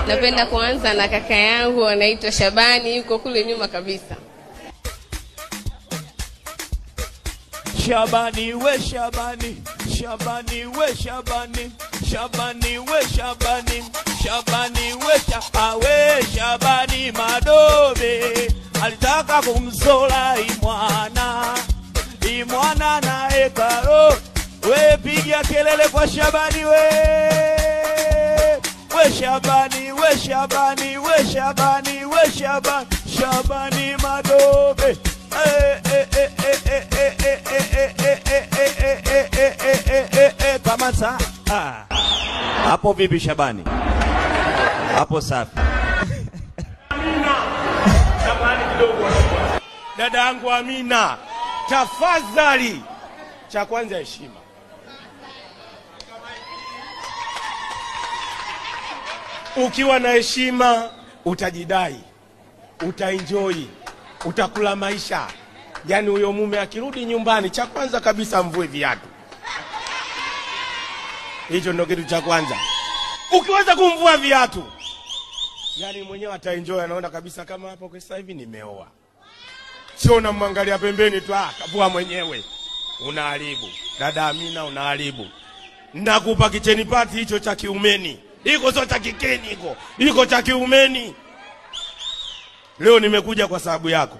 Napenda kuanza na kaka yangu anaitwa Shabani, yuko kule nyuma kabisa. Shabani we Shabani, Shabani we Shabani, Shabani we Shabani, Shabani we Shabani, Shabani Madobe alitaka kumsola imwana na ekaro. We pigia kelele kwa Shabani we Shabani, we Shabani, we Shabani, we Shabani, Shabani Madobe. Kamata. Hapo vipi Shabani? Hapo safi. Amina. Shabani kidogo. Dada yangu Amina, tafadhali. Cha kwanza heshima. Ukiwa na heshima utajidai, utaenjoy, utakula maisha. Yani huyo mume akirudi nyumbani, cha kwanza kabisa mvue viatu. Hicho ndio kitu cha kwanza. Ukiweza kumvua viatu, yani mwenyewe ataenjoy, anaona kabisa kama hapo kwa sasa hivi nimeoa. Sio unamwangalia pembeni tu, kabua mwenyewe. Unaharibu. Dada Amina unaharibu. Nakupa kicheni pati hicho cha kiumeni. Iko sio cha kikeni iko. Iko cha kiumeni. Leo nimekuja kwa sababu yako.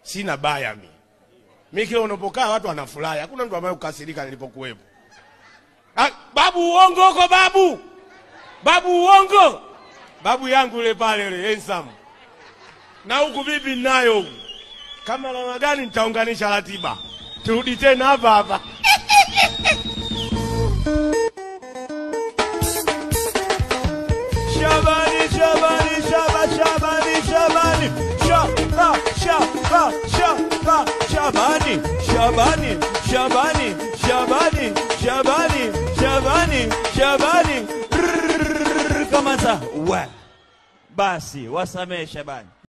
Sina baya mimi. Mimi kile unapokaa watu wanafurahi. Hakuna mtu ambaye ukasirika nilipokuwepo. Babu uongo huko babu. Babu uongo. Babu yangu yule pale yule handsome. Na huku vipi nayo? Kama lama gani nitaunganisha ratiba. Turudi tena hapa. Shabani, Shabani, Shabani, Shabani, Shabani, Shabani, Shabani, Shabani, Shabani, Shabani, Shabani. Kamata. Basi wasamehe Shabani.